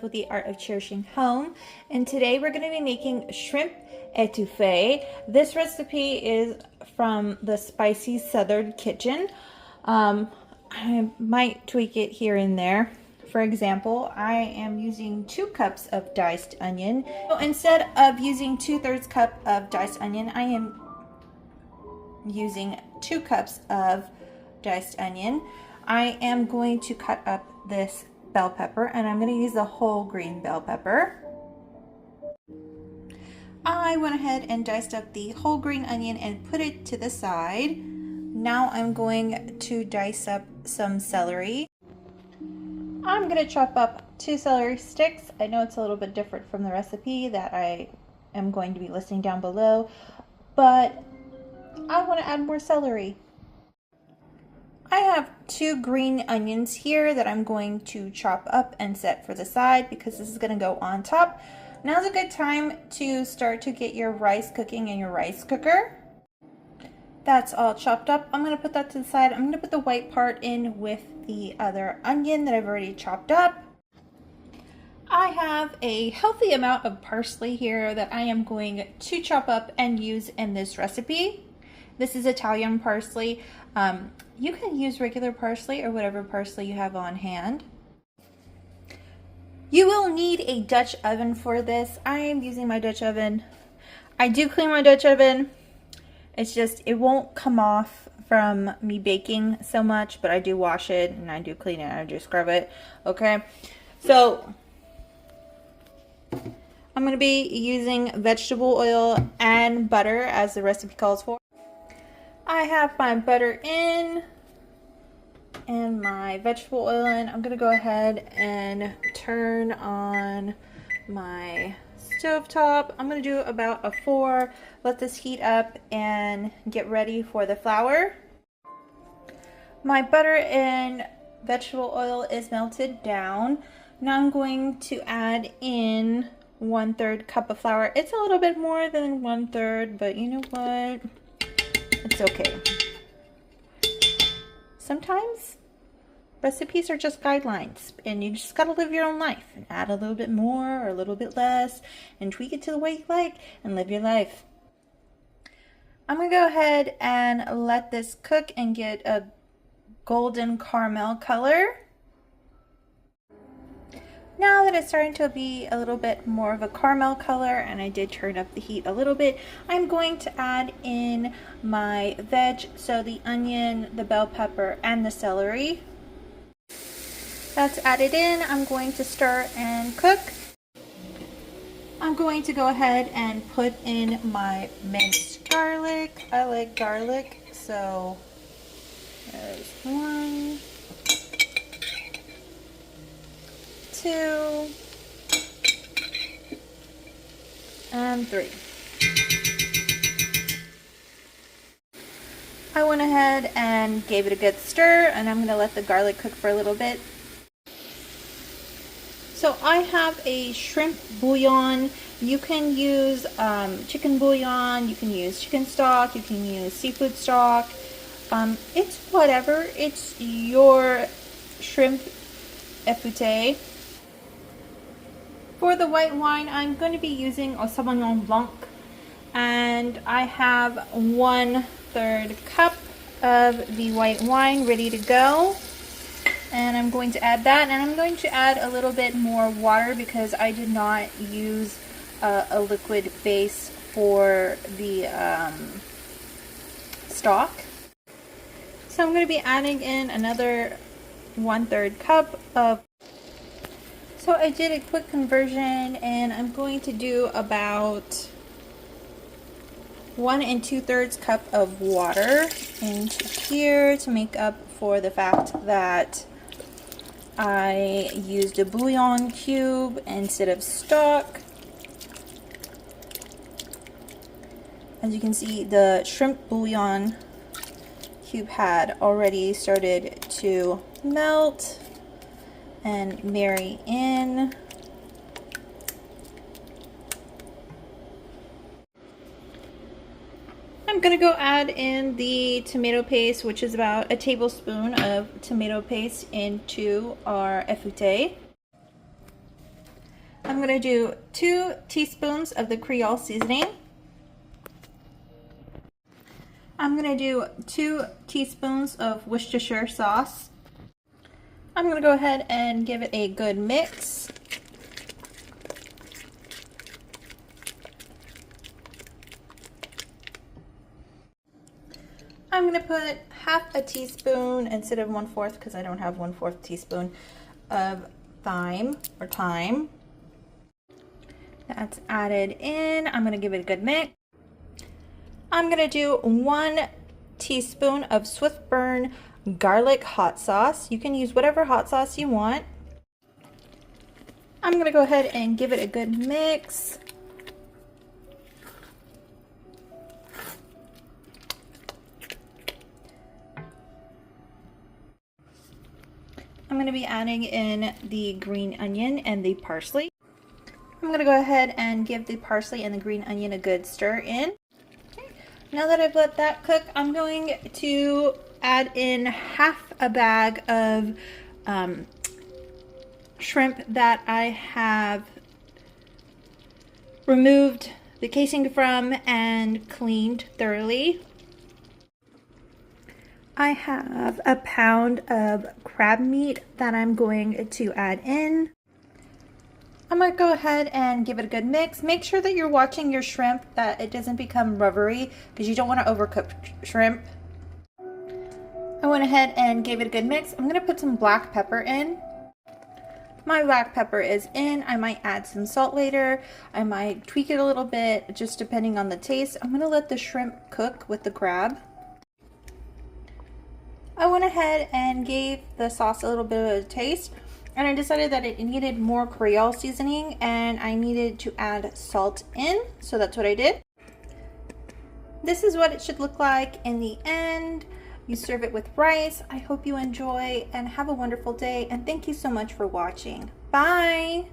Elizabeth with the Art of Cherishing Home, and today we're going to be making shrimp etouffee. This recipe is from the Spicy Southern Kitchen. I might tweak it here and there. For example, I am using 2 cups of diced onion. So instead of using 2/3 cup of diced onion, I am using 2 cups of diced onion. I am going to cut up this bell pepper, and I'm going to use the whole green bell pepper. I went ahead and diced up the whole green onion and put it to the side. Now I'm going to dice up some celery. I'm going to chop up 2 celery sticks. I know it's a little bit different from the recipe that I am going to be listing down below, but I want to add more celery. I have 2 green onions here that I'm going to chop up and set for the side because this is going to go on top. Now's a good time to start to get your rice cooking in your rice cooker. That's all chopped up. I'm going to put that to the side. I'm going to put the white part in with the other onion that I've already chopped up. I have a healthy amount of parsley here that I am going to chop up and use in this recipe. This is Italian parsley. You can use regular parsley or whatever parsley you have on hand. You will need a Dutch oven for this. I am using my Dutch oven. I do clean my Dutch oven. It's just, it won't come off from me baking so much, but I do wash it and I do clean it. I do scrub it. Okay. So I'm going to be using vegetable oil and butter as the recipe calls for. I have my butter in and my vegetable oil in. I'm going to go ahead and turn on my stove top. I'm going to do about a 4. Let this heat up and get ready for the flour. My butter and vegetable oil is melted down. Now I'm going to add in 1/3 cup of flour. It's a little bit more than 1/3, but you know what? It's okay. Sometimes recipes are just guidelines, and you just gotta live your own life and add a little bit more or a little bit less and tweak it to the way you like and live your life. I'm gonna go ahead and let this cook and get a golden caramel color. Now that it's starting to be a little bit more of a caramel color, and I did turn up the heat a little bit, I'm going to add in my veg, so the onion, the bell pepper, and the celery. That's added in. I'm going to stir and cook. I'm going to go ahead and put in my minced garlic. I like garlic, so there's 1, 2, and 3. I went ahead and gave it a good stir, and I'm going to let the garlic cook for a little bit. So I have a shrimp bouillon. You can use chicken bouillon, you can use chicken stock, you can use seafood stock. It's whatever. It's your shrimp etouffee. For the white wine, I'm going to be using a Sauvignon Blanc, and I have 1/3 cup of the white wine ready to go. And I'm going to add that, and I'm going to add a little bit more water because I did not use a liquid base for the stock. So I'm going to be adding in another 1/3 cup of. So I did a quick conversion, and I'm going to do about 1 2/3 cup of water into here to make up for the fact that I used a bouillon cube instead of stock. As you can see, the shrimp bouillon cube had already started to melt and marry in. I'm gonna go add in the tomato paste, which is about a tablespoon of tomato paste into our etouffee. I'm going to do 2 teaspoons of the Creole seasoning. I'm going to do 2 teaspoons of Worcestershire sauce. I'm going to go ahead and give it a good mix. I'm going to put half a teaspoon instead of 1/4 because I don't have 1/4 teaspoon of thyme or thyme. That's added in. I'm going to give it a good mix. I'm going to do 1 teaspoon of swift burn garlic hot sauce. You can use whatever hot sauce you want. I'm going to go ahead and give it a good mix. I'm going to be adding in the green onion and the parsley. I'm going to go ahead and give the parsley and the green onion a good stir in. Okay. Now that I've let that cook, I'm going to add in half a bag of shrimp that I have removed the casing from and cleaned thoroughly. I have a pound of crab meat that I'm going to add in. I'm going to go ahead and give it a good mix. Make sure that you're watching your shrimp, that it doesn't become rubbery, because you don't want to overcook shrimp. I went ahead and gave it a good mix. I'm going to put some black pepper in. My black pepper is in. I might add some salt later. I might tweak it a little bit, just depending on the taste. I'm going to let the shrimp cook with the crab. I went ahead and gave the sauce a little bit of a taste, and I decided that it needed more Creole seasoning and I needed to add salt in, so that's what I did. This is what it should look like in the end. You serve it with rice. I hope you enjoy and have a wonderful day, and thank you so much for watching. Bye!